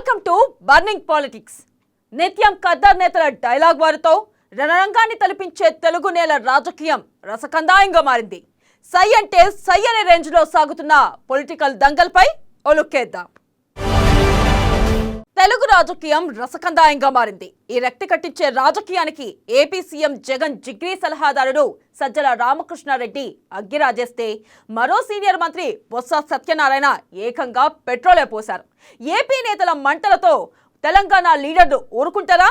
Welcome to burning politics. నిత్యం ఖద్దర్ నేతల dialogue వారితో రణరంగాన్ని తలపించే తెలుగు నేల రాజకీయం రసకందాయంగా మారింది. సై అంటే సై అనే రేంజ్ లో సాగుతున్న పొలిటికల్ దంగల్పై ఒలుక్కేద్దాం. తెలుగు రాజకీయం రసకందాయంగా మారింది. ఈ రక్తి కట్టించే రాజకీయానికి ఏపీ సీఎం జగన్ జిగ్రీ సలహాదారుడు సజ్జల రామకృష్ణారెడ్డి అగ్గిరాజేస్తే మరో సీనియర్ మంత్రి బొత్స సత్యనారాయణ ఏకంగా పెట్రోలే పోశారు. ఏపీ నేతల మంటలతో తెలంగాణ లీడర్లు ఊరుకుంటారా?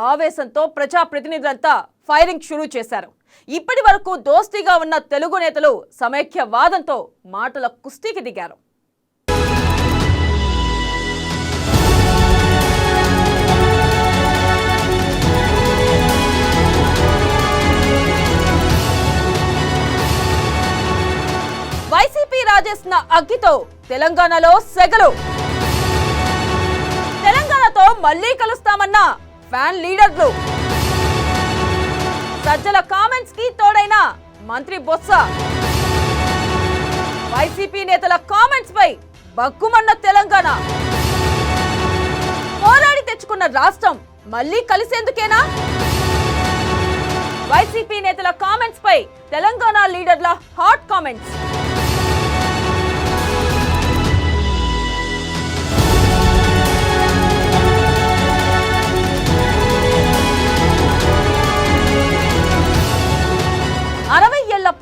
ఆవేశంతో ప్రజాప్రతినిధులంతా ఫైరింగ్ షురూ చేశారు. ఇప్పటి వరకు దోస్తీగా ఉన్న తెలుగు నేతలు సమైక్యవాదంతో మాటల కుస్తీకి దిగారు. వైసీపీ రాజేసిన అగ్గితో తెలంగాణలో సెగలు. తెలంగాణతో మళ్లీ కలుస్తామన్న ఫ్యాన్ లీడర్లు. సజ్జల కామెంట్స్ కి తోడైన మంత్రి బొత్స. వైసీపీ నేతల కామెంట్స్ పై బగ్గుమన్న తెలంగాణ. పోరాడి తెచ్చుకున్న రాష్ట్రం మళ్లీ కలిసేందుకేనా? వైసీపీ నేతల కామెంట్స్ పై తెలంగాణ లీడర్ల హాట్ కామెంట్స్.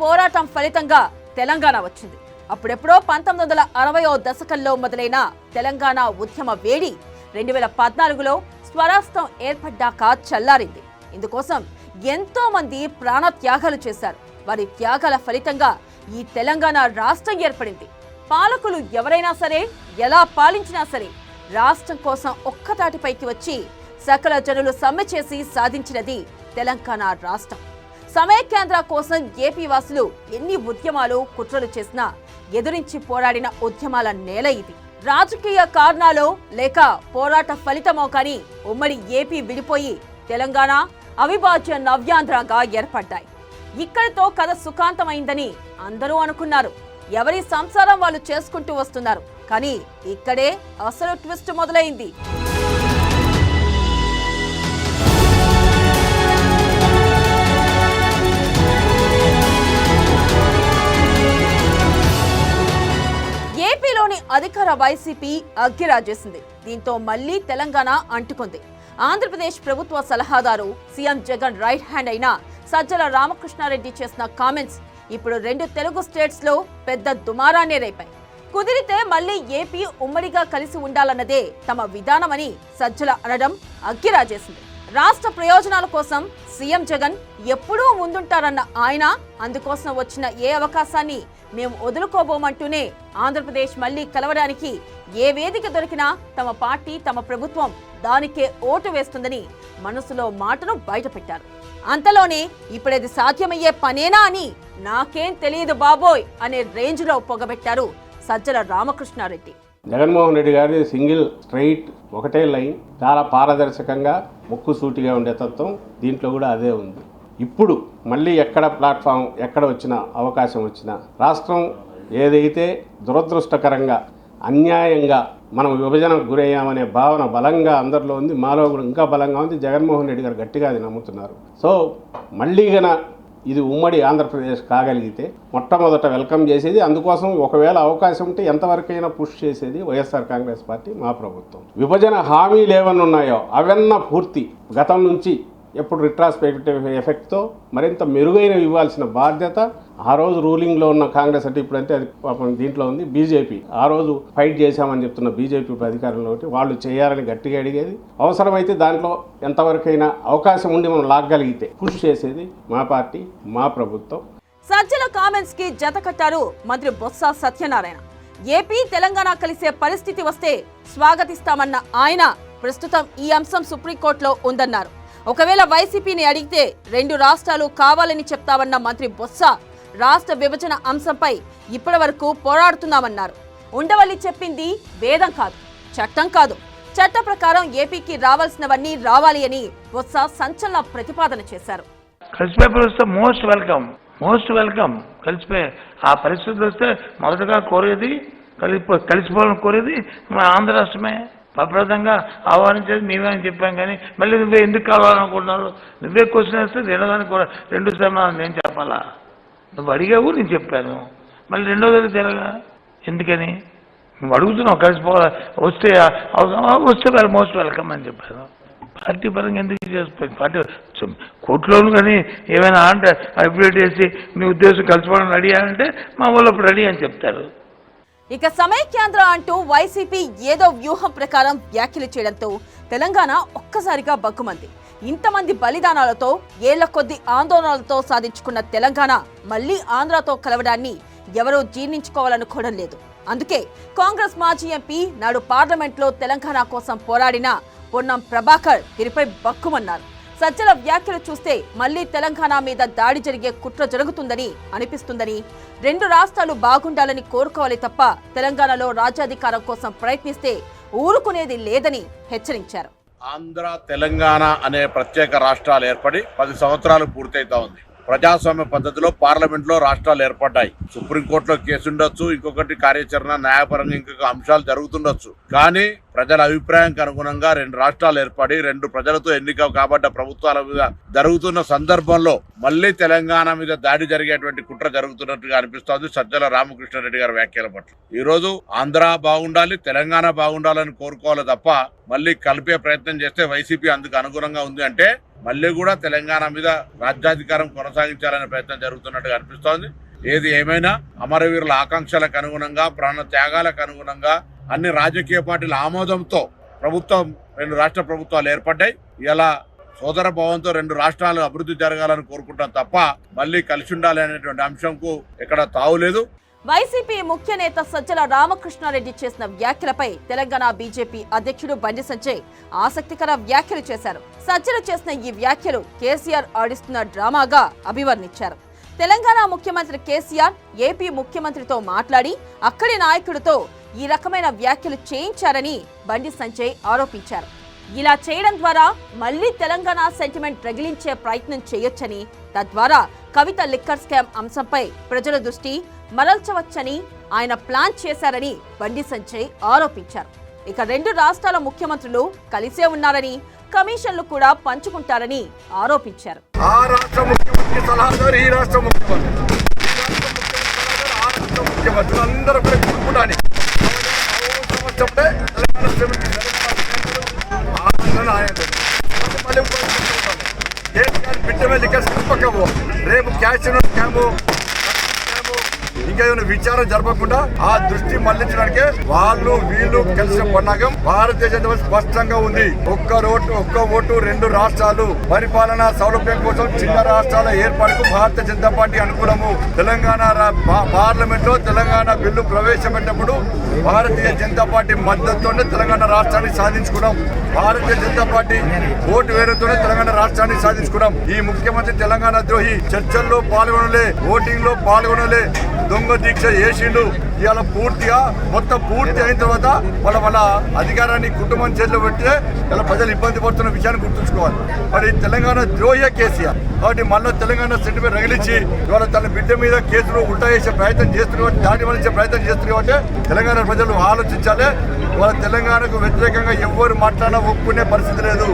పోరాటం ఫలితంగా తెలంగాణ వచ్చింది. అప్పుడెప్పుడో 1960వ దశకంలో మొదలైన తెలంగాణ ఉద్యమ వేడి 2014లో స్వరాష్ట్రం ఏర్పడ్డాక చల్లారింది. ఇందుకోసం ఎంతో మంది ప్రాణ త్యాగాలు చేశారు. వారి త్యాగాల ఫలితంగా ఈ తెలంగాణ రాష్ట్రం ఏర్పడింది. పాలకులు ఎవరైనా సరే, ఎలా పాలించినా సరే, రాష్ట్రం కోసం ఒక్కతాటిపైకి వచ్చి సకల జనులు సమ్మె చేసి సాధించినది తెలంగాణ రాష్ట్రం. సమైక్యాంధ్ర కోసం ఏపీ వాసులు ఎన్ని ఉద్యమాలు కుట్రలు చేసినా ఎదురించి పోరాడిన ఉద్యమాల నేల ఇది. రాజకీయ కారణాలో లేక పోరాట ఫలితమో కానీ ఉమ్మడి ఏపీ విడిపోయి తెలంగాణ అవిభాజ్య నవ్యాంధ్రగా ఏర్పడ్డాయి. ఇక్కడితో కథ సుఖాంతమైందని అందరూ అనుకున్నారు. ఎవరి సంసారం వాళ్ళు చేసుకుంటూ వస్తున్నారు. కానీ ఇక్కడే అసలు ట్విస్ట్ మొదలైంది. ఏపీలోని అధికార వైసీపీ అగ్గిరాజేసింది. దీంతో మళ్లీ తెలంగాణ అంటుకుంది. ఆంధ్రప్రదేశ్ ప్రభుత్వ సలహాదారు సీఎం జగన్ రైట్ హ్యాండ్ అయిన సజ్జల రామకృష్ణారెడ్డి చేసిన కామెంట్స్ ఇప్పుడు రెండు తెలుగు స్టేట్స్ లో పెద్ద దుమారాన్ని రేపాయి. కుదిరితే మళ్లీ ఏపీ ఉమ్మడిగా కలిసి ఉండాలన్నదే తమ విధానమని సజ్జల అనడం అగ్గిరాజేసింది. రాష్ట్ర ప్రయోజనాల కోసం సీఎం జగన్ ఎప్పుడూ ముందుంటారన్న ఆయన అందుకోసం వచ్చిన ఏ అవకాశాన్ని మేము వదులుకోబోమంటూనే ఆంధ్రప్రదేశ్ మళ్లీ కలవడానికి ఏ వేదిక దొరికినా తమ పార్టీ, తమ ప్రభుత్వం దానికే ఓటు వేస్తుందని మనసులో మాటను బయటపెట్టారు. అంతలోనే ఇప్పుడది సాధ్యమయ్యే పనేనా అని నాకేం తెలియదు బాబోయ్ అనే రేంజ్ లో పొగబెట్టారు సజ్జల రామకృష్ణారెడ్డి. జగన్మోహన్ రెడ్డి గారి సింగిల్ స్ట్రైట్ ఒకటే లైన్, చాలా పారదర్శకంగా ముక్కుసూటిగా ఉండే తత్వం దీంట్లో కూడా అదే ఉంది. ఇప్పుడు మళ్ళీ ఎక్కడ ప్లాట్ఫామ్ ఎక్కడ వచ్చినా అవకాశం వచ్చినా రాష్ట్రం ఏదైతే దురదృష్టకరంగా అన్యాయంగా మనం విభజనకు గురయ్యామనే భావన బలంగా అందరిలో ఉంది, మాలో కూడా ఇంకా బలంగా ఉంది. జగన్మోహన్ రెడ్డి గారు గట్టిగా అది నమ్ముతున్నారు. సో మళ్ళీ గన ఇది ఉమ్మడి ఆంధ్రప్రదేశ్ కాగలిగితే మొట్టమొదట వెల్కమ్ చేసేది, అందుకోసం ఒకవేళ అవకాశం ఉంటే ఎంతవరకైనా పుష్ చేసేది వైఎస్ఆర్ కాంగ్రెస్ పార్టీ, మా ప్రభుత్వం. విభజన హామీలు ఏమన్నా ఉన్నాయో అవన్నీ పూర్తి గతం నుంచి ఎప్పుడు రిట్రాస్పెక్టివ్ ఎఫెక్ట్తో మరింత మెరుగైన ఇవ్వాల్సిన బాధ్యత ఆ రోజు రూలింగ్లో ఉన్న కాంగ్రెస్ అంటే ఇప్పుడంటే అది పాపం దీంట్లో ఉంది బీజేపీ. ఆ రోజు ఫైట్ చేశామని చెప్తున్న బీజేపీ అధికారంలో వాళ్ళు చేయాలని గట్టిగా అడిగేది. అవసరమైతే దాంట్లో ఎంతవరకైనా అవకాశం ఉండి మనం లాగగలిగితే పుష్ చేసేది మా పార్టీ, మా ప్రభుత్వం. సజ్జల కామెంట్స్ కి జత కట్టారు మంత్రి బొత్స సత్యనారాయణ. ఏపీ తెలంగాణ కలిసే పరిస్థితి వస్తే స్వాగతిస్తామన్న ఆయన ప్రస్తుతం ఈ అంశం సుప్రీంకోర్టులో ఉందన్నారు. ఒకవేళ వైసీపీని అడిగితే రెండు రాష్ట్రాలు కావాలని చెప్తామన్న మంత్రి బొత్స రాష్ట్ర విభజన అంశంపై ఇప్పటి వరకు పోరాడుతున్నామన్నారు. ఉండవల్లి చెప్పింది వేదం కాదు, చట్టం కాదు. చట్ట ప్రకారం ఏపీకి రావాల్సినవన్నీ రావాలి అని బొత్స సంచలన ప్రతిపాదన చేశారు. మోస్ట్ వెల్కమ్ కలిసిపోయి ఆ పరిస్థితులు వస్తే మొదటగా కోరేది కలిసిపోవాలని కోరేది మన ఆంధ్ర రాష్ట్రమే. ప్రప్రదంగా ఆహ్వానించేది మేమే అని చెప్పాం. కానీ మళ్ళీ నువ్వే ఎందుకు కావాలనుకుంటున్నారు? నువ్వే క్వశ్చన్ వేస్తే తినడానికి కూడా 2 సమాధానం నేను చెప్పాలా? నువ్వు అడిగావు, నేను చెప్పాను. మళ్ళీ రెండోది తిరగా ఎందుకని? నువ్వు అడుగుతున్నావు కలిసిపోవాలి, వస్తే మోస్ట్ వెల్కమ్ అని చెప్పాను. పార్టీ పరంగా ఎందుకు చేస్తాను? పార్టీ కోర్టులోను కానీ ఏమైనా అంటే అప్డేట్ చేసి మీ ఉద్దేశం కలిసిపోవడం రెడీ అంటే మా వాళ్ళు అప్పుడు రెడీ అని చెప్తారు. ఇక సమైక్యాంధ్ర అంటూ వైసీపీ ఏదో వ్యూహం ప్రకారం వ్యాఖ్యలు చేయడంతో తెలంగాణ ఒక్కసారిగా బగ్గుమంది. ఇంతమంది బలిదానాలతో ఏళ్ల కొద్ది ఆందోళనలతో సాధించుకున్న తెలంగాణ మళ్లీ ఆంధ్రతో కలవడాన్ని ఎవరూ జీర్ణించుకోవాలనుకోవడం లేదు. అందుకే కాంగ్రెస్ మాజీ ఎంపీ నాడు పార్లమెంట్లో తెలంగాణ కోసం పోరాడిన పొన్నం ప్రభాకర్ తీరుపై బక్కుమన్నారు. సజ్జల వ్యాఖ్యలు చూస్తే మళ్లీ తెలంగాణ మీద దాడి జరిగే కుట్ర జరుగుతుందని అనిపిస్తుందని, 2 రాష్ట్రాలు బాగుండాలని కోరుకోవాలి తప్ప తెలంగాణలో రాజ్యాధికారం కోసం ప్రయత్నిస్తే ఊరుకునేది లేదని హెచ్చరించారు. ఆంధ్ర తెలంగాణ అనే ప్రత్యేక రాష్ట్రాలు ఏర్పడి 10 సంవత్సరాలు పూర్తయితా ఉంది. ప్రజాస్వామ్య పద్ధతిలో పార్లమెంట్లో రాష్ట్రాలు ఏర్పడ్డాయి. సుప్రీంకోర్టులో కేసు ఉండొచ్చు, ఇంకొకటి కార్యాచరణ న్యాయపరంగా ఇంకొక అంశాలు జరుగుతుండొచ్చు. కానీ ప్రజల అభిప్రాయానికి అనుగుణంగా 2 రాష్ట్రాలు ఏర్పడి 2 ప్రజలతో ఎన్నిక కాబడ్డ ప్రభుత్వాల మీద జరుగుతున్న సందర్భంలో మళ్లీ తెలంగాణ మీద దాడి జరిగేటువంటి కుట్ర జరుగుతున్నట్టుగా అనిపిస్తోంది సజ్జల రామకృష్ణారెడ్డి గారి వ్యాఖ్యల పట్ల. ఈ రోజు ఆంధ్ర బాగుండాలి, తెలంగాణ బాగుండాలని కోరుకోవాలి తప్ప మళ్లీ కలిపే ప్రయత్నం చేస్తే వైసీపీ అందుకు అనుగుణంగా ఉంది అంటే మళ్లీ కూడా తెలంగాణ మీద రాజ్యాధికారం కొనసాగించాలనే ప్రయత్నం జరుగుతున్నట్టుగా అనిపిస్తోంది. ఏది ఏమైనా అమరవీరుల ఆకాంక్షలకు అనుగుణంగా, ప్రాణ త్యాగాలకు అనుగుణంగా అన్ని రాజకీయ పార్టీల ఆమోదంతో 2 రాష్ట్ర ప్రభుత్వాలు ఏర్పడ్డాయి. ఇలా సోదర భావంతో 2 రాష్ట్రాలు అభివృద్ధి జరగాలని కోరుకుంటాం తప్ప మళ్ళీ కలిసి ఉండాలి అనేటువంటి అంశంకు ఎక్కడ తావులేదు. వైసీపీ ముఖ్య నేత సజ్జల రామకృష్ణారెడ్డి చేసిన వ్యాఖ్యలపై తెలంగాణ బీజేపీ అధ్యక్షుడు బండి సంజయ్ ఆసక్తికర వ్యాఖ్యలు చేశారు. సజ్జల చేసిన ఈ వ్యాఖ్యలు కేసీఆర్ ఆడిస్తున్న డ్రామాగా అభివర్ణించారు. తెలంగాణ ముఖ్యమంత్రి కేసీఆర్ ఏపీ ముఖ్యమంత్రితో మాట్లాడి అక్కడి నాయకుడితో ఈ రకమైన వ్యాఖ్యలు చేయించారని బండి సంజయ్ ఆరోపించారు. ఇలా చేయడం ద్వారా మళ్లీ తెలంగాణ సెంటిమెంట్ రగిలించే ప్రయత్నం చేయొచ్చని, తద్వారా కవిత లిక్కర్ స్కామ్ అంశంపై ప్రజల దృష్టి మరల్చవచ్చని ఆయన ప్లాన్ చేశారని బండి సంజయ్ ఆరోపించారు. ఇక 2 రాష్ట్రాల ముఖ్యమంత్రులు కలిసే ఉన్నారని, కమిషన్లు కూడా పంచుకుంటారని ఆరోపించారు. రేపు క్యాష్ ఇంకా ఏమైనా విచారం జరపకుండా ఆ దృష్టి మళ్లించడానికి వీళ్ళు కలిసిన పన్నాగం భారతీయ జనతా పార్టీ స్పష్టంగా ఉంది. ఒక్క ఓటు 2 రాష్ట్రాలు పరిపాలనా సౌలభ్యం కోసం చిన్న రాష్ట్రాల ఏర్పాటుకు భారతీయ జనతా పార్టీ అనుకూలము. తెలంగాణ పార్లమెంట్ లో తెలంగాణ బిల్లు ప్రవేశపెట్టినప్పుడు భారతీయ జనతా పార్టీ మద్దతుతోనే తెలంగాణ రాష్ట్రాన్ని సాధించుకున్నాం. భారతీయ జనతా పార్టీ ఓటు వేయడంతోనే తెలంగాణ రాష్ట్రాన్ని సాధించుకున్నాం. ఈ ముఖ్యమంత్రి తెలంగాణ ద్రోహి చర్చల్లో పాల్గొనలే, ఓటింగ్ లో పాల్గొనలే, దొంగ దీక్ష చేసిండు. ఇవాళ పూర్తి అయిన తర్వాత వాళ్ళ అధికారాన్ని కుటుంబం చేతిలో పెడితే ఇలా ప్రజలు ఇబ్బంది పడుతున్న విషయాన్ని గుర్తుంచుకోవాలి. మరి తెలంగాణ ద్రోహి కేసీఆర్ కాబట్టి మళ్ళీ తెలంగాణ సెంటిమెంట్ రగిలించి ఇవాళ తన బిడ్డ మీద కేసులు ఉల్టా చేసే ప్రయత్నం చేస్తున్నారు, దాడి మలించే ప్రయత్నం చేస్తున్నారు. కాబట్టి తెలంగాణ ప్రజలు ఆలోచించాలి. వాళ్ళ తెలంగాణకు వ్యతిరేకంగా ఎవరు మాట్లాడినా ఒప్పుకునే పరిస్థితి లేదు.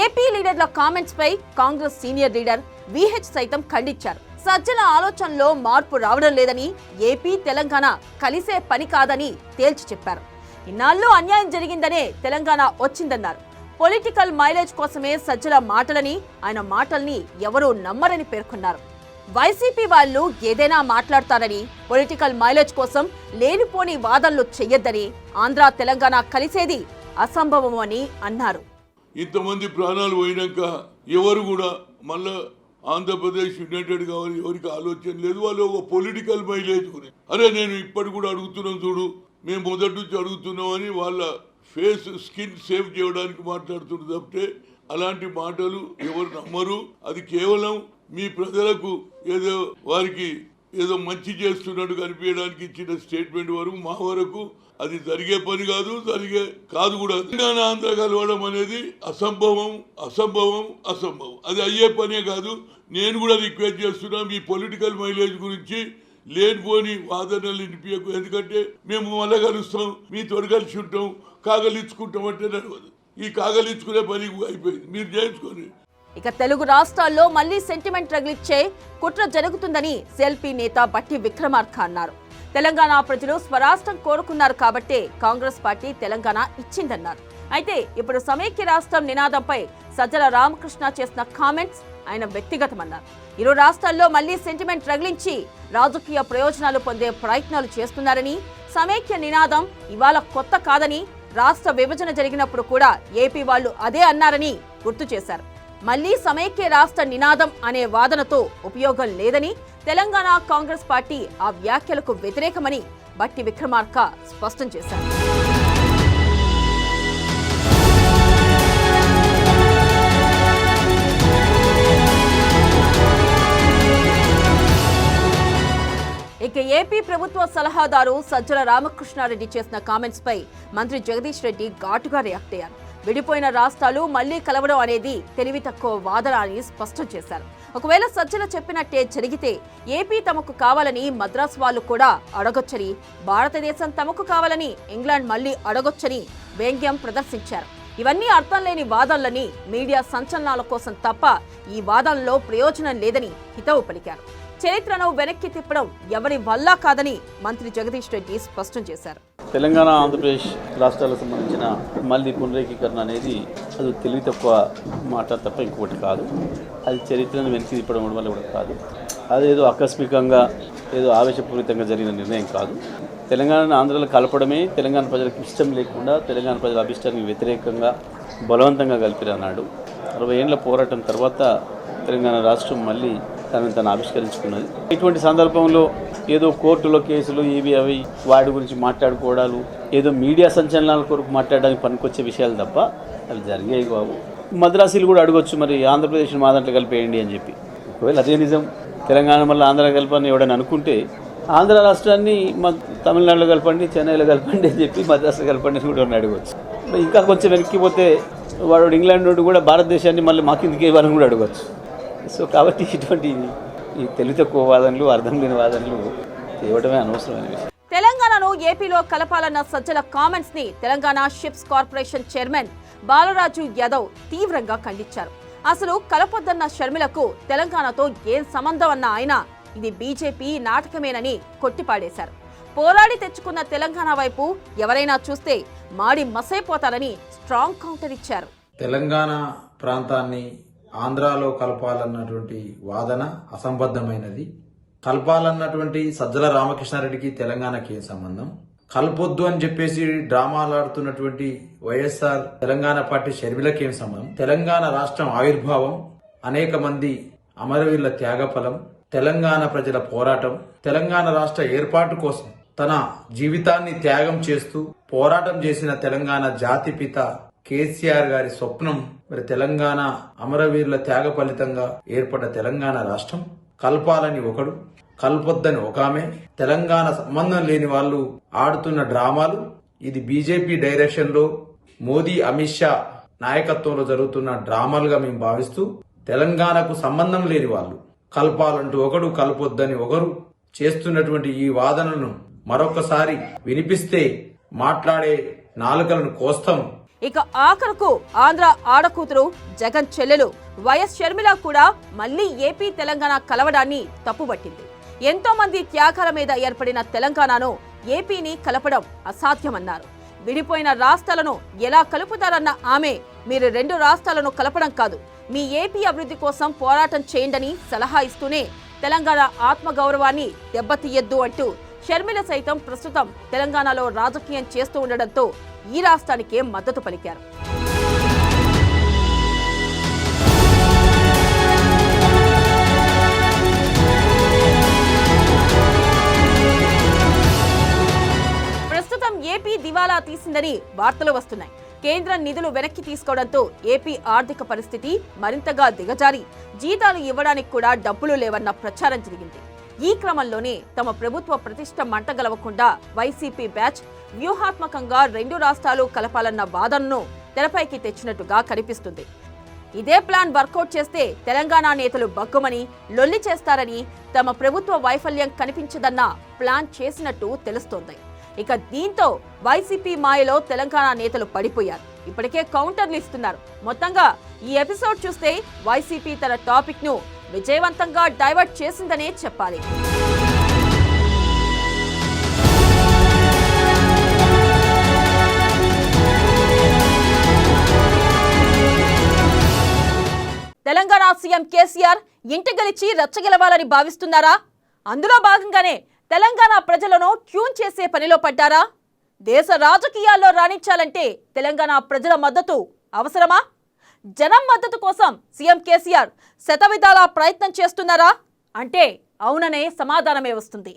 ఏపీ లీడర్ల కామెంట్స్ పై కాంగ్రెస్ సీనియర్ లీడర్ విహెచ్ సైతం ఖండించారు. సజ్జల ఆలోచనలో మార్పు రావడం లేదని, ఏపీ తెలంగాణ కలిసే పని కాదని తేల్చి చెప్పారు. ఇన్నాళ్ళు అన్యాయం జరిగిందనే తెలంగాణ వచ్చిందన్నారు. పొలిటికల్ మైలేజ్ కోసమే సజ్జల మాటలని, ఆయన మాటల్ని ఎవరూ నమ్మరని పేర్కొన్నారు. వైసీపీ వాళ్ళు ఏదైనా మాట్లాడతారని, పొలిటికల్ మైలేజ్ కోసం లేనిపోని వాదనలు చెయ్యొద్దని, ఆంధ్ర తెలంగాణ కలిసేది అసంభవం అని అన్నారు. ఇంతమంది ప్రాణాలు పోయినాక ఎవరు కూడా మళ్ళా ఆంధ్రప్రదేశ్ యునైటెడ్ కావాలి ఎవరికి ఆలోచన లేదు. వాళ్ళు ఒక పొలిటికల్ మైలేజ్ గురించి అరే నేను ఇప్పటి కూడా అడుగుతున్నాం చూడు, మేము మొదటి నుంచి అడుగుతున్నామని వాళ్ళ ఫేస్ స్కిన్ సేవ్ చేయడానికి మాట్లాడుతున్నారు తప్పితే అలాంటి మాటలు ఎవరు నమ్మరు. అది కేవలం మీ ప్రజలకు వారికి ఏదో మంచి చేస్తున్నట్టు కనిపించడానికి ఇచ్చిన స్టేట్మెంట్ వరకు మా వరకు అది జరిగే పని కాదు కూడా. తెలంగాణ ఆంధ్ర కలవడం అనేది అసంభవం. అది అయ్యే పనే కాదు. నేను కూడా రిక్వెస్ట్ చేస్తున్నా, మీ పొలిటికల్ మైలేజ్ గురించి లేనిపోని వాదనలు వినిపించకు. ఎందుకంటే మేము మళ్ళా కలుస్తాం, మీతో కలిసి ఉంటాం, కాగలించుకుంటాం అంటే నడవదు. ఈ కాగలించుకునే పని అయిపోయింది, మీరు చేయించుకొని. ఇక తెలుగు రాష్ట్రాల్లో మళ్లీ సెంటిమెంట్ రగిలిచ్చే కుట్ర జరుగుతుందని సెల్పీ నేత బట్టి విక్రమార్క అన్నారు. తెలంగాణ ప్రజలు స్వరాష్ట్రం కోరుకున్నారు కాబట్టే కాంగ్రెస్ పార్టీ తెలంగాణ ఇచ్చిందన్నారు. అయితే ఇప్పుడు సమైక్య రాష్ట్రం నినాదంపై సజ్జల రామకృష్ణ చేసిన కామెంట్స్ ఆయన వ్యక్తిగతమన్నారు. ఇరు రాష్ట్రాల్లో మళ్లీ సెంటిమెంట్ రగిలించి రాజకీయ ప్రయోజనాలు పొందే ప్రయత్నాలు చేస్తున్నారని, సమైక్య నినాదం ఇవాళ కొత్త కాదని, రాష్ట్ర విభజన జరిగినప్పుడు కూడా ఏపీ వాళ్ళు అదే అన్నారని గుర్తు చేశారు. మళ్లీ సమైక్య రాష్ట్ర నినాదం అనే వాదనతో ఉపయోగం లేదని, తెలంగాణ కాంగ్రెస్ పార్టీ ఆ వ్యాఖ్యలకు వ్యతిరేకమని బట్టి విక్రమార్క స్పష్టం చేశారు. ఇక ఏపీ ప్రభుత్వ సలహాదారు సజ్జల రామకృష్ణారెడ్డి చేసిన కామెంట్స్ పై మంత్రి జగదీష్ రెడ్డి ఘాటుగా రియాక్ట్ అయ్యారు. విడిపోయిన రాష్ట్రాలు మళ్లీ కలవడం అనేది తెలివి తక్కువ వాదన అని స్పష్టం చేశారు. ఒకవేళ సజ్జల చెప్పినట్టే జరిగితే ఏపీ తమకు కావాలని మద్రాసు వాళ్ళు కూడా అడగొచ్చని, భారతదేశం తమకు కావాలని ఇంగ్లాండ్ మళ్లీ అడగొచ్చని వ్యంగ్యం ప్రదర్శించారు. ఇవన్నీ అర్థం లేని వాదనలని, మీడియా సంచలనాల కోసం తప్ప ఈ వాదనలో ప్రయోజనం లేదని హితవు పలికారు. చరిత్రను వెనక్కి తిప్పడం ఎవరి వల్ల కాదని మంత్రి జగదీష్ రెడ్డి స్పష్టం చేశారు. తెలంగాణ ఆంధ్రప్రదేశ్ రాష్ట్రాలకు సంబంధించిన మళ్ళీ పునరేకీకరణ అనేది అది తెలివి తక్కువ మాట తప్ప ఇంకొకటి కాదు. అది చరిత్రను వెనక్కి తిప్పడం వల్ల కూడా కాదు. అదేదో ఆకస్మికంగా ఏదో ఆవేశపూరితంగా జరిగిన నిర్ణయం కాదు. తెలంగాణను ఆంధ్రలో కలపడమే తెలంగాణ ప్రజలకు ఇష్టం లేకుండా, తెలంగాణ ప్రజల అభిష్టానికి వ్యతిరేకంగా బలవంతంగా కలిపిరన్నాడు. 60 ఏళ్ల పోరాటం తర్వాత తెలంగాణ రాష్ట్రం మళ్ళీ తను ఆవిష్కరించుకున్నది. ఇటువంటి సందర్భంలో ఏదో కోర్టులో కేసులు ఇవి అవి వాటి గురించి మాట్లాడుకోవడాలు, ఏదో మీడియా సంచలనాల కొరకు మాట్లాడడానికి పనికొచ్చే విషయాలు తప్ప అవి జరిగాయి బాబు. మద్రాసీలు కూడా అడగొచ్చు, మరి ఆంధ్రప్రదేశ్ని మా దాంట్లో కలిపేయండి అని చెప్పి. ఒకవేళ అదే నిజం, తెలంగాణ మళ్ళీ ఆంధ్ర కలపని ఎవడని అనుకుంటే ఆంధ్ర రాష్ట్రాన్ని మా తమిళనాడులో కలపండి, చెన్నైలో కలపండి అని చెప్పి మద్రాసులో కలపండి అని కూడా అడగవచ్చు. ఇంకా కొంచెం వెనక్కిపోతే వాడు ఇంగ్లాండ్ నుండి కూడా భారతదేశాన్ని మళ్ళీ మా కిందకి ఇవ్వాలని కూడా అడగవచ్చు. సో కాబట్టి ఇటువంటి ఈ తెలివి తక్కువ వాదనలు, అర్థం లేని వాదనలు తేవడమే అనవసరమైన విషయం. తెలంగాణను ఏపీలో కలపాలన్న సజ్జల కామెంట్స్ ని Telangana ships corporation chairman Balaraju Yadav తీవ్రంగా ఖండించారు. అసలు కలపొద్దన్న షర్మిలకు తెలంగాణతో ఏం సంబంధం అన్న ఆయన ఇది బీజేపీ నాటకమేనని కొట్టిపాడేశారు. పోరాడి తెచ్చుకున్న తెలంగాణ వైపు ఎవరైనా చూస్తే మాడి మసైపోతారని స్ట్రాంగ్ కౌంటర్ ఇచ్చారు. తెలంగాణ ప్రాంతాన్ని ఆంధ్రాలో కలపాలన్నటువంటి వాదన అసంబద్ధమైనది. కలపాలన్నటువంటి సజ్జల రామకృష్ణారెడ్డికి తెలంగాణకి ఏం సంబంధం? కలపొద్దు అని చెప్పేసి డ్రామాలు ఆడుతున్నటువంటి వైఎస్ఆర్ తెలంగాణ పార్టీ షర్మిలకి ఏం సంబంధం? తెలంగాణ రాష్ట్రం ఆవిర్భావం, అనేక మంది అమరవీరుల త్యాగఫలం, తెలంగాణ ప్రజల పోరాటం, తెలంగాణ రాష్ట్ర ఏర్పాటు కోసం తన జీవితాన్ని త్యాగం చేస్తూ పోరాటం చేసిన తెలంగాణ జాతిపిత కేసీఆర్ గారి స్వప్నం. మరి తెలంగాణ అమరవీరుల త్యాగ ఫలితంగా ఏర్పడ్డ తెలంగాణ రాష్ట్రం కలపాలని ఒకడు, కలపొద్దని ఒక ఆమె. తెలంగాణ సంబంధం లేని వాళ్ళు ఆడుతున్న డ్రామాలు ఇది బీజేపీ డైరెక్షన్ లో మోదీ, అమిత్ షా నాయకత్వంలో జరుగుతున్న డ్రామాలుగా మేము భావిస్తూ, తెలంగాణకు సంబంధం లేని వాళ్ళు కలపాలంటూ ఒకడు, కలపొద్దని ఒకరు చేస్తున్నటువంటి ఈ వాదనను మరొకసారి వినిపిస్తే మాట్లాడే నాలుకలను కోస్తాం. ఇక ఆఖరకు ఆంధ్ర ఆడకూతురు జగన్ చెల్లెలు వైఎస్ షర్మిల కూడా మళ్లీ ఏపీ తెలంగాణ కలవడాన్ని తప్పుబట్టింది. ఎంతో మంది త్యాగాల మీద ఏర్పడిన తెలంగాణను ఏపీని కలపడం అసాధ్యమన్నారు. విడిపోయిన రాష్ట్రాలను ఎలా కలుపుతారన్న ఆమె, మీరు 2 రాష్ట్రాలను కలపడం కాదు, మీ ఏపీ అభివృద్ధి కోసం పోరాటం చేయండని సలహా ఇస్తూనే తెలంగాణ ఆత్మగౌరవాన్ని దెబ్బతీయద్దు అంటూ షర్మిల సైతం ప్రస్తుతం తెలంగాణలో రాజకీయం చేస్తూ ఉండడంతో ఈ రాష్ట్రానికే మద్దతు పలికారు. ప్రస్తుతం ఏపీ దివాలా తీసిందని వార్తలు వస్తున్నాయి. కేంద్రం నిధులు వెనక్కి తీసుకోవడంతో ఏపీ ఆర్థిక పరిస్థితి మరింతగా దిగజారి జీతాలు ఇవ్వడానికి కూడా డబ్బులు లేవన్న ప్రచారం జరిగింది. ఈ క్రమంలోనే తమ ప్రభుత్వ ప్రతిష్ట మంటగలవకుండా వైసీపీ బ్యాచ్ వ్యూహాత్మకంగా 2 రాష్ట్రాలు కలపాలన్న వాదనను తెరపైకి తెచ్చినట్టుగా కనిపిస్తుంది. ఇదే ప్లాన్ వర్కౌట్ చేస్తే తెలంగాణ నేతలు బగ్గుమని లొల్లి చేస్తారని, తమ ప్రభుత్వ వైఫల్యం కనిపించదన్న ప్లాన్ చేసినట్టు తెలుస్తోంది. ఇక దీంతో వైసీపీ మాయలో తెలంగాణ నేతలు పడిపోయారు. ఇప్పటికే కౌంటర్లు ఇస్తున్నారు. మొత్తంగా ఈ ఎపిసోడ్ చూస్తే వైసీపీ తన టాపిక్ ను విజయవంతంగా డైవర్ట్ చేసిందనే చెప్పాలి. తెలంగాణ సీఎం కేసీఆర్ ఇంటి గెలిచి రచ్చగెలవాలని భావిస్తున్నారా? అందులో భాగంగానే తెలంగాణ ప్రజలను ట్యూన్ చేసే పనిలో పడ్డారా? దేశ రాజకీయాల్లో రాణించాలంటే తెలంగాణ ప్రజల మద్దతు అవసరమా? జనం మద్దతు కోసం సీఎం కేసీఆర్ శతవిధాలా ప్రయత్నం చేస్తున్నారా అంటే అవుననే సమాధానమే వస్తుంది.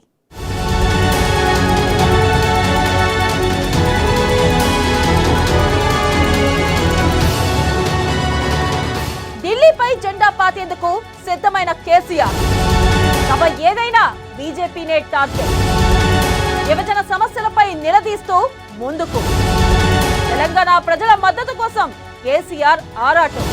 ఢిల్లీపై జెండా పాతేందుకు సిద్ధమైన కేసీఆర్. సభ ఏదైనా బీజేపీనే టార్గెట్. యువజన సమస్యలపై నిలదీస్తూ ముందుకు. తెలంగాణ ప్రజల మద్దతు కోసం కేసీఆర్ ఆరాటం.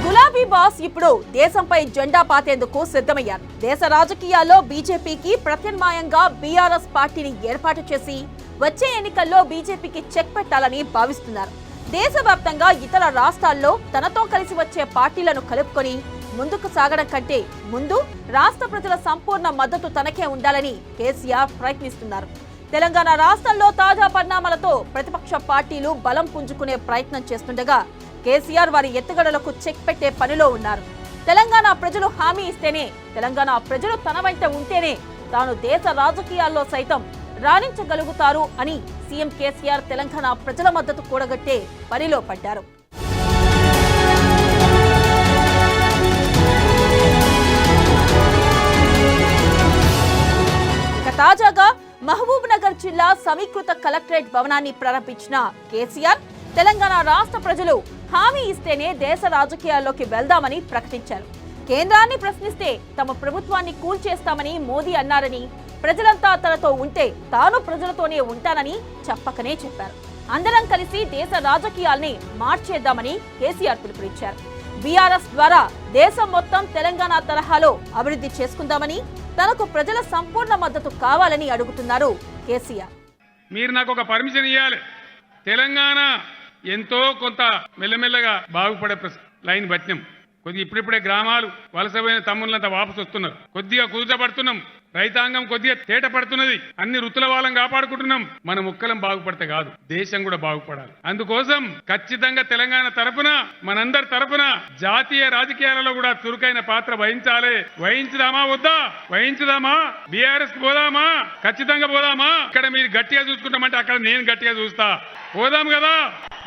గులాబీ బాస్ ఇప్పుడు దేశంపై జెండా పాతేందుకు సిద్ధమయ్యారు. దేశ రాజకీయాల్లో బీజేపీకి ప్రత్యామ్నాయంగా బీఆర్ఎస్ పార్టీని ఏర్పాటు చేసి వచ్చే ఎన్నికల్లో బీజేపీకి చెక్ పెట్టాలని భావిస్తున్నారు. దేశవ్యాప్తంగా ఇతర రాష్ట్రాల్లో తనతో కలిసి వచ్చే పార్టీలను కలుపుకొని ముందుకు సాగడం కంటే ముందు రాష్ట్ర ప్రజల సంపూర్ణ మద్దతు తనకే ఉండాలని కేసీఆర్ ప్రయత్నిస్తున్నారు. తెలంగాణ రాష్ట్రంలో తాజా పరిణామాలతో ప్రతిపక్ష పార్టీలు బలం పుంజుకునే ప్రయత్నం చేస్తుండగా కేసీఆర్ వారి ఎత్తుగడలకు చెక్ పెట్టే పనిలో ఉన్నారు. తెలంగాణ ప్రజలు హామీ ఇస్తేనే, తెలంగాణ ప్రజలు తన వెంట ఉంటేనే తాను దేశ రాజకీయాల్లో సైతం రాణించగలుగుతారు అని సీఎం కేసీఆర్ తెలంగాణ ప్రజల మద్దతు కూడగట్టే పనిలో పడ్డారు. ఇక తాజాగా మహబూబ్ నగర్ జిల్లా సమీకృత కలెక్టరేట్ భవనాన్ని ప్రారంభించిన కేసీఆర్ తెలంగాణ రాష్ట్ర ప్రజలు హామీ ఇస్తేనే దేశ రాజకీయాల్లోకి వెళ్దామని ప్రకటించారు. కేంద్రాన్ని ప్రశ్నిస్తే తమ ప్రభుత్వాన్ని కూల్చేస్తామని మోదీ అన్నారని, ప్రజలంతా తనతో ఉంటే తాను ప్రజలతోనే ఉంటానని చెప్పకనే చెప్పారు. అందరం కలిసి దేశ రాజకీయాల్ని మార్చేద్దామని కేసీఆర్ పిలుపునిచ్చారు. బీఆర్ఎస్ ద్వారా దేశం మొత్తం తెలంగాణ తరహాలో అభివృద్ధి చేసుకుందామని, తనకు ప్రజల సంపూర్ణ మద్దతు కావాలని అడుగుతున్నారు కేసీఆర్. మీరు నాకు ఒక పర్మిషన్ ఇవ్వాలి. తెలంగాణ ఎంతో కొంత మెల్లమెల్లగా బాగుపడే లైన్ పట్టినాం. కొద్దిగా ఇప్పుడిప్పుడే గ్రామాలు వలసపోయిన తమ్ముళ్ళంతా వాపసు వస్తున్నారు. కొద్దిగా కుదుటపడుతున్నాం. రైతాంగం కొద్దిగా తేట పడుతున్నది. అన్ని రుతుల వాళ్ళం కాపాడుకుంటున్నాం. మన ముక్కలం బాగుపడితే కాదు, దేశం కూడా బాగుపడాలి. అందుకోసం ఖచ్చితంగా తెలంగాణ తరపున, మనందరి తరపున జాతీయ రాజకీయాలలో కూడా చురుకైన పాత్ర వహించాలి. వహించుదామా వద్దా? వహించుదామా? బీఆర్ఎస్ పోదామా? ఖచ్చితంగా పోదామా? ఇక్కడ మీరు గట్టిగా చూసుకుంటామంటే అక్కడ నేను గట్టిగా చూస్తా. పోదాం కదా,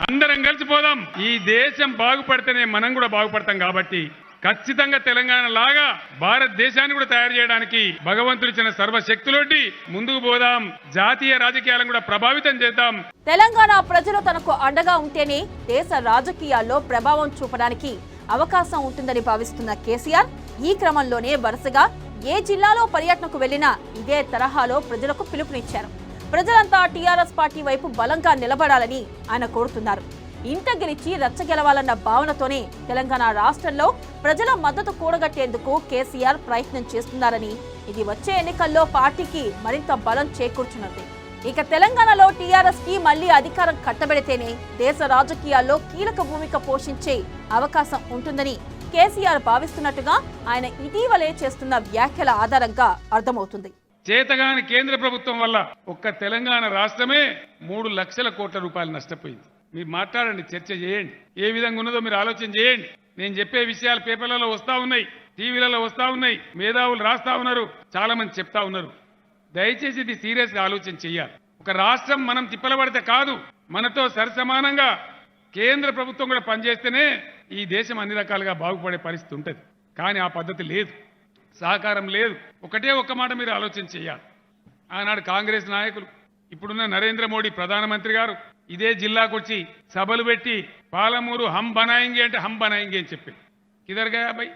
అందరం కలిసి పోదాం. ఈ దేశం బాగుపడితేనే మనం కూడా బాగుపడతాం. కాబట్టి ఖచ్చితంగా తెలంగాణ లాగా భారతదేశాన్ని కూడా తయారు చేయడానికి భగవంతుడు ఇచ్చిన సర్వశక్తులొడ్డి ముందుకు పోదాం. జాతీయ రాజకీయాలను కూడా ప్రభావితం చేద్దాం. తెలంగాణ ప్రజలు తనకు అండగా ఉంటేనే దేశ రాజకీయాల్లో ప్రభావం చూపడానికి అవకాశం ఉంటుందని భావిస్తున్న కేసీఆర్ ఈ క్రమంలోనే వరుసగా ఏ జిల్లాలో పర్యటనకు వెళ్లినా ఇదే తరహాలో ప్రజలకు పిలుపునిచ్చారు. ప్రజలంతా టీఆర్ఎస్ పార్టీ వైపు బలంగా నిలబడాలని ఆయన కోరుతున్నారు. ఇంట గెలిచి రచ్చగెలవాలన్న భావనతోనే తెలంగాణ రాష్ట్రంలో ప్రజల మద్దతు కూడగట్టేందుకు కేసీఆర్ ప్రయత్నం చేస్తున్నారని, ఇది వచ్చే ఎన్నికల్లో పార్టీకి మరింత బలం చేకూర్చున్నది. ఇక తెలంగాణలో టీఆర్ఎస్ కి మళ్లీ అధికారం కట్టబెడితేనే దేశ రాజకీయాల్లో కీలక భూమిక పోషించే అవకాశం ఉంటుందని కేసీఆర్ భావిస్తున్నట్టుగా ఆయన ఇటీవలే చేస్తున్న వ్యాఖ్యల ఆధారంగా అర్థమవుతుంది. చేతగాని కేంద్ర ప్రభుత్వం వల్ల ఒక్క తెలంగాణ రాష్ట్రమే 3 లక్షల కోట్ల రూపాయలు నష్టపోయింది. మీరు మాట్లాడండి, చర్చ చేయండి. ఏ విధంగా ఉన్నదో మీరు ఆలోచన చేయండి. నేను చెప్పే విషయాలు పేపర్లలో వస్తా ఉన్నాయి, టీవీలలో వస్తా ఉన్నాయి, మేధావులు రాస్తా ఉన్నారు, చాలా మంది చెప్తా ఉన్నారు. దయచేసి ఇది సీరియస్ గా ఆలోచన చేయాలి. ఒక రాష్ట్రం మనం తిప్పలబడితే కాదు, మనతో సరిసమానంగా కేంద్ర ప్రభుత్వం కూడా పనిచేస్తేనే ఈ దేశం అన్ని రకాలుగా బాగుపడే పరిస్థితి ఉంటుంది. కానీ ఆ పద్ధతి లేదు, సహకారం లేదు. ఒకటే ఒక్క మాట మీరు ఆలోచన చేయాలి. ఆనాడు కాంగ్రెస్ నాయకులు, ఇప్పుడున్న నరేంద్ర మోడీ ప్రధానమంత్రి గారు ఇదే జిల్లాకు వచ్చి సభలు పెట్టి పాలమూరు హమ్ బనాయింగే అంటే హమ్ బనాయింగే అని చెప్పి కిదర్ గయా భయ్,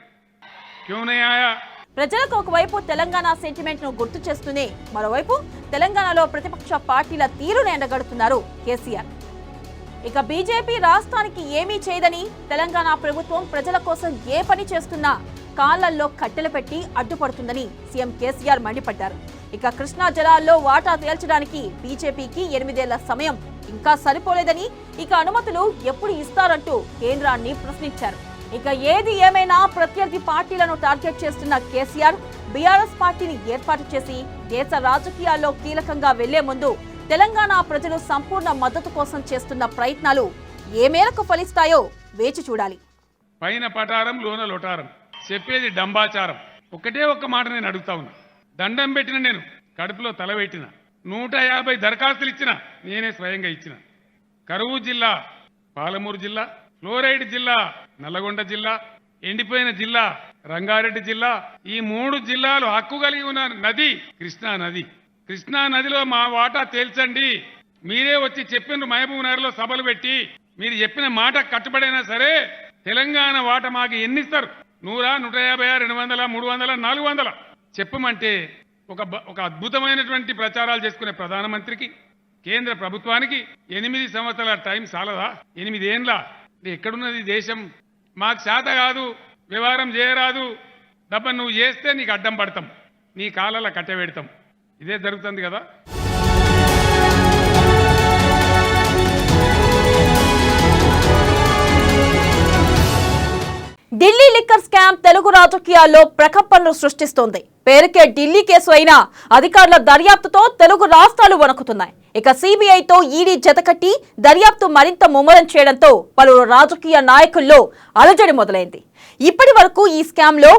క్యూ నహీ ఆయా? ప్రజలకు ఒకవైపు తెలంగాణ సెంటిమెంట్ ను గుర్తు చేస్తూనే మరోవైపు తెలంగాణలో ప్రతిపక్ష పార్టీల తీరును ఎండగడుతున్నారు కేసీఆర్. ఇక బీజేపీ రాష్ట్రానికి ఏమీ చేయదని, తెలంగాణ ప్రభుత్వం ప్రజల కోసం ఏ పని చేస్తున్నా కాళ్లల్లో కట్టెలు పెట్టి అడ్డుపడుతుందని సీఎం కేసీఆర్ మండిపడ్డారు. ఇక కృష్ణా జలాల్లో వాటా తేల్చడానికి బీజేపీకి 8 ఏళ్ల సమయం ఇంకా సరిపోలేదని, ఇక అనుమతులు ఎప్పుడు ఇస్తారంటూ కేంద్రాన్ని ప్రశ్నించారు. ఇక ఏది ఏమైనా ప్రత్యర్థి పార్టీలను టార్గెట్ చేస్తున్న కేసీఆర్ బీఆర్ఎస్ పార్టీని ఏర్పాటు చేసి దేశ రాజకీయాల్లో కీలకంగా వెళ్లే ముందు తెలంగాణ ప్రజలు సంపూర్ణ మద్దతు కోసం చేస్తున్న ప్రయత్నాలు ఏ మేరకు ఫలిస్తాయో వేచి చూడాలి. పైన పటారం లోన లొటారం చెప్పేది డంబాచారం. ఒక్కటే ఒక్క మాట నేను అడుగుతా ఉన్నా. దండం పెట్టిన నేను, కడుపులో తల పెట్టిన, 150 దరఖాస్తులు ఇచ్చిన నేనే స్వయంగా ఇచ్చిన. కరువు జిల్లా పాలమూరు జిల్లా, ఫ్లోరైడ్ జిల్లా నల్లగొండ జిల్లా, ఎండిపోయిన జిల్లా రంగారెడ్డి జిల్లా. ఈ 3 జిల్లాలు హక్కు కలిగి ఉన్న నది కృష్ణా నది. కృష్ణా నదిలో మా వాటా తేల్చండి. మీరే వచ్చి చెప్పిన మహబూబ్ నగర్లో సభలు పెట్టి మీరు చెప్పిన మాట కట్టుబడైనా సరే తెలంగాణ వాటా మాకు ఎన్ని ఇస్తారు? 100, 150, 200, 300, 400 చెప్పమంటే ఒక అద్భుతమైనటువంటి ప్రచారాలు చేసుకునే ప్రధానమంత్రికి, కేంద్ర ప్రభుత్వానికి 8 సంవత్సరాల టైం చాలదా? 8 ఏండ్ల ఎక్కడున్నది దేశం? మాకు శాత కాదు, వ్యవహారం చేయరాదు, డబ్బా నువ్వు చేస్తే నీకు అడ్డం పడతాం, నీ కాలాల కట్టబెడతాం. ఇదే జరుగుతుంది కదా. ఢిల్లీ లిక్కర్ స్కామ్ తెలుగు రాజకీయాల్లో ప్రకంపనలు సృష్టిస్తోంది. పేరుకే ఢిల్లీ కేసు అయినా అధికారుల దర్యాప్తుతో తెలుగు రాష్ట్రాలు వణుకుతున్నాయి. ఇక సీబీఐతో ఈడీ జతకట్టి దర్యాప్తు మరింత ముమ్మరం చేయడంతో పలువురు రాజకీయ నాయకుల్లో అలజడి మొదలైంది. ఇప్పటి వరకు ఈ స్కామ్ లో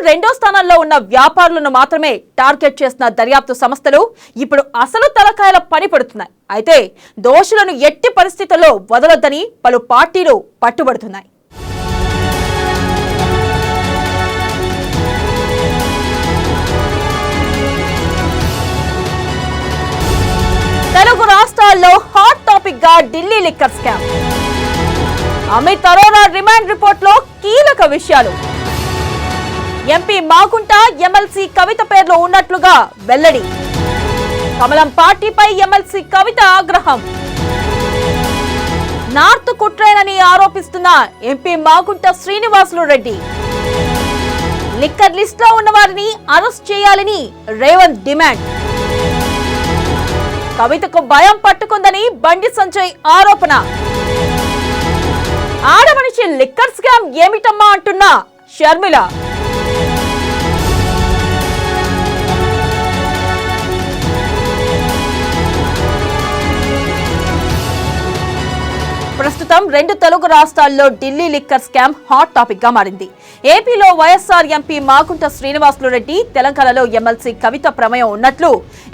2వ స్థానాల్లో ఉన్న వ్యాపారులను మాత్రమే టార్గెట్ చేసిన దర్యాప్తు సంస్థలు ఇప్పుడు అసలు తలకాయల పని పడుతున్నాయి. అయితే దోషులను ఎట్టి పరిస్థితుల్లో వదలొద్దని పలు పార్టీలు పట్టుబడుతున్నాయి. తెలుగు రాష్ట్రాల్లో హాట్ టాపిక్ గా Delhi liquor scam. Amit Arora remand report లో కీలక విషయాలు. ఎంపీ మాగుంట, ఎమ్మెల్సీ కవిత పేర్లు ఉన్నట్లుగా వెల్లడి. కమలం పార్టీపై ఎమ్మెల్సీ కవిత ఆగ్రహం. నార్త్ కుట్రేనని ఆరోపిస్తున్న MP Magunta Srinivasulu Reddy. Liquor list లో ఉన్న వారిని అరెస్ట్ చేయాలని రేవంత్ డిమాండ్. కవితకు భయం పట్టుకుందని బండి సంజయ్ ఆరోపణ. ఆడమనిషి లిక్కర్ స్కామ్ ఏమిటమ్మా అంటున్న షర్మిల. ప్రస్తుతం 2 తెలుగు రాష్ట్రాల్లో Delhi liquor scam hot topic గా మారింది. ఏపీలో వైఎస్ఆర్ ఎంపీ మాగుంట శ్రీనివాసులు రెడ్డి, తెలంగాణలో ఎమ్మెల్సీ కవిత ప్రమేయం ఉన్నట్లు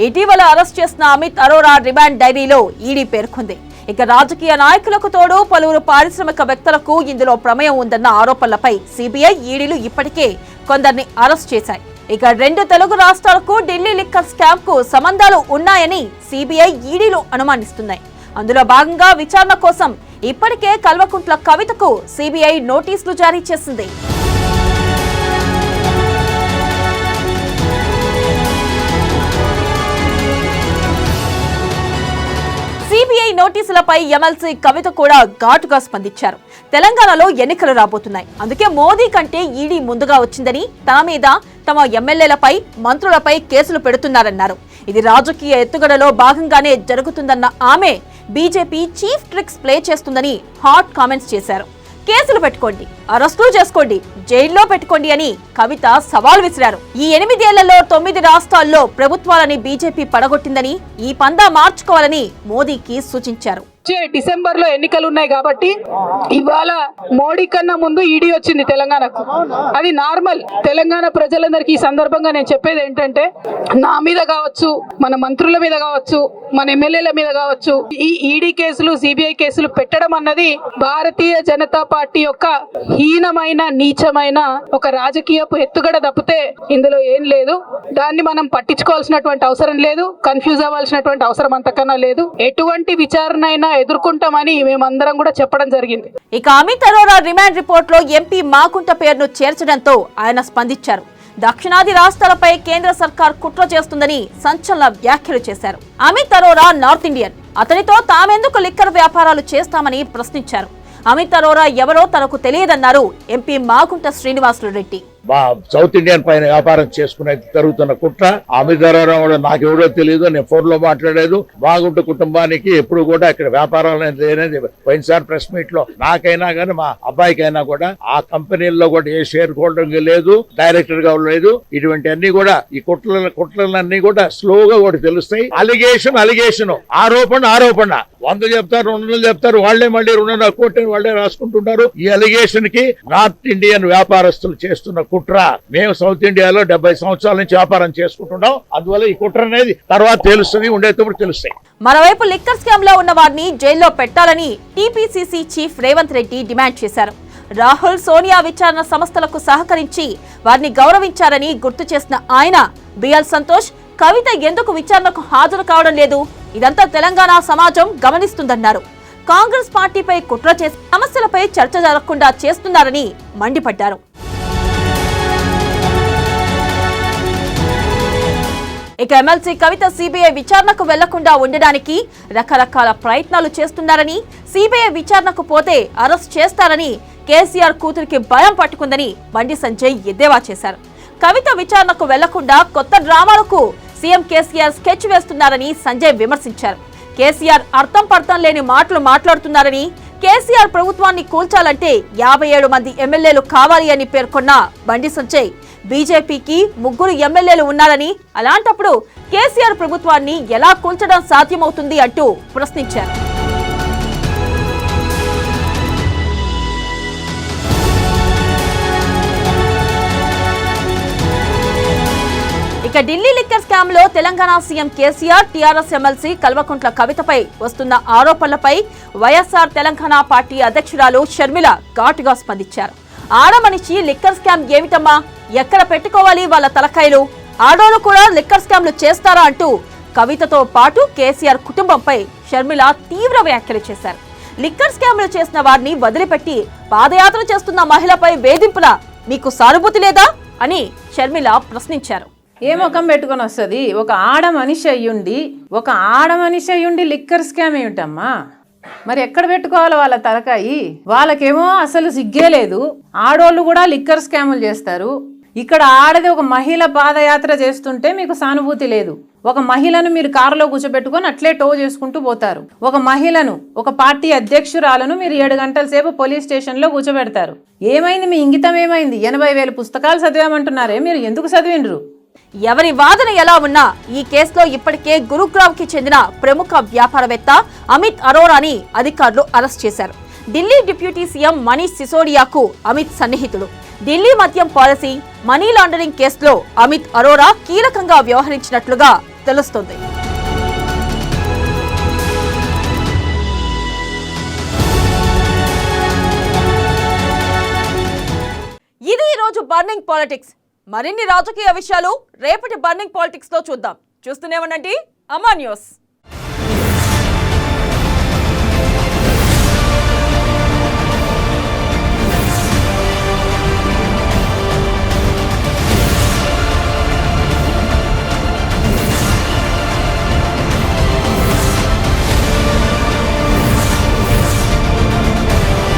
ఇటీవల అరెస్ట్ చేసిన అమిత్ అరోరా రిమాండ్ డైరీలో ఈడీ పేర్కొంది. ఇక రాజకీయ నాయకులకు తోడు పలువురు పారిశ్రామికవేత్తలకు ఇందులో ప్రమేయం ఉందన్న ఆరోపణలపై సిబిఐ, ఈడీలు ఇప్పటికే కొందరిని అరెస్ట్ చేశాయి. ఇక 2 తెలుగు రాష్ట్రాలకు ఢిల్లీ లిక్కర్ స్కామ్ కు సంబంధాలు ఉన్నాయని సిబిఐ, ఈడీలు అనుమానిస్తున్నాయి. అందులో భాగంగా విచారణ కోసం ఇప్పటికే కల్వకుంట్ల కవితకు సిబిఐ నోటీసులు జారీ చేసింది. సిబిఐ నోటీసులపై ఎమ్మెల్సీ కవిత కూడా ఘాటుగా స్పందించారు. తెలంగాణలో ఎన్నికలు రాబోతున్నాయి, అందుకే మోదీ కంటే ఈడీ ముందుగా వచ్చిందని, తన మీద, తమ ఎమ్మెల్యేలపై, మంత్రులపై కేసులు పెడుతున్నారన్నారు. ఇది రాజకీయ ఎత్తుగడలో భాగంగానే జరుగుతుందన్న ఆమె బీజేపీ చీఫ్ ట్రిక్స్ ప్లే చేస్తుందని హాట్ కామెంట్స్ చేశారు. కేసులు పెట్టుకోండి, అరెస్టులు చేసుకోండి, జైల్లో పెట్టుకోండి అని కవిత సవాల్ విసిరారు. ఈ 8 ఏళ్లలో 9 రాష్ట్రాల్లో ప్రభుత్వాలని బీజేపీ పడగొట్టిందని, ఈ పందా మార్చుకోవాలని మోదీకి సూచించారు. డిసెంబర్ లో ఎన్నికలు ఉన్నాయి కాబట్టి ఇవాళ మోడీ కన్నా ముందు ఈడీ వచ్చింది తెలంగాణకు. అది నార్మల్. తెలంగాణ ప్రజలందరికీ ఈ సందర్భంగా నేను చెప్పేది ఏంటంటే, నా మీద కావచ్చు, మన మంత్రుల మీద కావచ్చు, మన ఎమ్మెల్యేల మీద కావచ్చు, ఈ ఈడీ కేసులు, సిబిఐ కేసులు పెట్టడం అన్నది భారతీయ జనతా పార్టీ యొక్క హీనమైన, నీచమైన ఒక రాజకీయపు ఎత్తుగడ తప్పితే ఇందులో ఏం లేదు. దాన్ని మనం పట్టించుకోవాల్సినటువంటి అవసరం లేదు, కన్ఫ్యూజ్ అవ్వాల్సినటువంటి అవసరం అంతకన్నా లేదు. ఎటువంటి విచారణ అయినా ఎదుర్కొంటామని మేమందరం కూడా చెప్పడం జరిగింది. ఇక అమిత్ అరోరా రిమాండ్ రిపోర్ట్ లో ఎంపీ మాగుంట పేరును చేర్చడంతో ఆయన స్పందించారు. దక్షిణాది రాష్ట్రాలపై కేంద్ర సర్కార్ కుట్ర చేస్తుందని సంచలన వ్యాఖ్యలు చేశారు. అమిత్ అరోరా నార్త్ ఇండియన్, అతనితో తామెందుకు లిక్కర్ వ్యాపారాలు చేస్తామని ప్రశ్నించారు. అమిత్ అరోరా ఎవరో తనకు తెలియదన్నారు MP Magunta Srinivasulu Reddy. South Indian పైన వ్యాపారం చేసుకునే జరుగుతున్న కుట్ర. అమిత్ అరోరా కూడా నాకు ఎవరో తెలియదు, నేను ఫోన్ లో మాట్లాడలేదు. బాగుంట కుటుంబానికి ఎప్పుడు కూడా ఇక్కడ వ్యాపారాలు అనేది పోయినసారి ప్రెస్ మీట్ లో నాకైనా కానీ మా అబ్బాయికైనా కూడా ఆ కంపెనీల్లో కూడా ఏ షేర్ హోల్డింగ్ లేదు, డైరెక్టర్ గా లేదు. ఇటువంటి అన్ని కూడా ఈ కుట్రలన్నీ కూడా స్లోగా కూడా తెలుస్తాయి. అలిగేషన్ ఆరోపణ 100 చెప్తారు, 200 చెప్తారు, వాళ్లే మళ్ళీ 2.5 కోట్లని వాళ్లే రాసుకుంటున్నారు. ఈ అలిగేషన్ కి నార్త్ ఇండియన్ వ్యాపారస్తులు చేస్తున్న కుట్ర. మేము సౌత్ ఇండియాలో 70 సంవత్సరాల నుంచి వ్యాపారం చేసుకుంటున్నాం. అందువల్ల ఈ కుట్ర అనేది తర్వాత తెలుస్తుంది, ఉండేటప్పుడు తెలుస్తాయి. మరోవైపు లిక్కర్ స్కామ్ లో ఉన్న వారిని జైల్లో పెట్టాలని TPCC chief Revanth Reddy demand చేశారు. రాహుల్, సోనియా విచారణ సంస్థలకు సహకరించి వారిని గౌరవించారని గుర్తు చేసిన ఆయన బిఎల్ సంతోష్, కవిత ఎందుకు విచారణకు హాజరు కావడం లేదు, ఇదంతా తెలంగాణ సమాజం గమనిస్తుందన్నారు. కాంగ్రెస్ పార్టీపై కుట్ర చేసి సమస్యలపై చర్చ జరగకుండా చేస్తున్నారని మండిపడ్డారు. ఇక ఎమ్మెల్సీ కవిత సిబిఐ విచారణకు వెళ్లకుండా ఉండడానికి రకరకాల ప్రయత్నాలు చేస్తున్నారని, సిబిఐ విచారణకు పోతే అరెస్ట్ చేస్తారని కేసీఆర్ కూతురికి భయం పట్టుకుందని బండి సంజయ్ ఎద్దేవా చేశారు. కవిత విచారణకు వెళ్లకుండా కొత్త డ్రామాలకు సీఎం కేసీఆర్ స్కెచ్ వేస్తున్నారని సంజయ్ విమర్శించారు. కేసీఆర్ అర్థం పర్థం లేని మాటలు మాట్లాడుతున్నారని, కేసీఆర్ ప్రభుత్వాన్ని కూల్చాలంటే 57 మంది ఎమ్మెల్యేలు కావాలి అని పేర్కొన్న బండి సంజయ్ బీజేపీకి 3 ఎమ్మెల్యేలు ఉన్నారని, అలాంటప్పుడు కేసీఆర్ ప్రభుత్వాన్ని ఎలా కూల్చడం సాధ్యమవుతుంది అంటూ ప్రశ్నించారు. ఇక ఢిల్లీ లిక్కర్ స్కామ్ లో Telangana CM KCR, TRS MLC Kalvakuntla కవితపై వస్తున్న ఆరోపణలపై వైఎస్ఆర్ తెలంగాణ పార్టీ అధ్యక్షురాలు షర్మిల ఘాటుగా స్పందించారు. ఆడమనిషి లిక్కర్ స్కామ్ ఏమిటమ్మా, ఎక్కడ పెట్టుకోవాలి వాళ్ళ తలకాయలు, ఆడోళ్ళు కూడా లిక్కర్ స్కామ్లు చేస్తారా అంటూ కవితతో పాటు కేసీఆర్ కుటుంబంపై షర్మిల తీవ్ర వ్యాఖ్యలు చేశారు. లిక్కర్ స్కామ్లు చేసిన వారిని వదిలిపెట్టి పాదయాత్ర చేస్తున్న మహిళపై వేధింపుల మీకు సానుభూతి లేదా అని షర్మిల ప్రశ్నించారు. ఏ ముఖం పెట్టుకొని వస్తుంది? ఒక ఆడ మనిషి అయ్యుండి లిక్కర్ స్కామ్ ఏమిటమ్మా? మరి ఎక్కడ పెట్టుకోవాలి వాళ్ళ తలకాయి? వాళ్ళకేమో అసలు సిగ్గే లేదు. ఆడోళ్ళు కూడా లిక్కర్ స్కాములు చేస్తారు. ఇక్కడ ఆడది ఒక మహిళ పాదయాత్ర చేస్తుంటే మీకు సానుభూతి లేదు. ఒక మహిళను మీరు కారులో కూర్చోబెట్టుకొని అట్లే టో చేసుకుంటూ పోతారు. ఒక మహిళను, ఒక పార్టీ అధ్యక్షురాలను మీరు 7 గంటల సేపు పోలీస్ స్టేషన్లో కూర్చోబెడతారు. ఏమైంది? మీ ఇంగితం ఏమైంది? 80,000 పుస్తకాలు చదివామంటున్నారే, మీరు ఎందుకు చదివిండ్రు? ఎవరి వాదన ఎలా ఉన్నా ఈ కేసులో ఇప్పటికే గురుగ్రామ్ కి చెందిన ప్రముఖ వ్యాపారవేత్త అమిత్ అరోరాని అధికారులు అరెస్ట్ చేశారు. ఢిల్లీ డిప్యూటీ సీఎం మనీష్ సిసోడియాకు అమిత్ సన్నిహితుడు. ఢిల్లీ మద్యం పాలసీ, మనీ లాండరింగ్ కేసులో అమిత్ అరోరా కీలకంగా వ్యవహరించినట్లుగా తెలుస్తోంది. ఇది ఈ రోజు బర్నింగ్ పాలిటిక్స్. మరిన్ని రాజకీయ విషయాలు రేపటి బర్నింగ్ పాలిటిక్స్ లో చూద్దాం. చూస్తూనే ఉండండి అమా న్యూస్.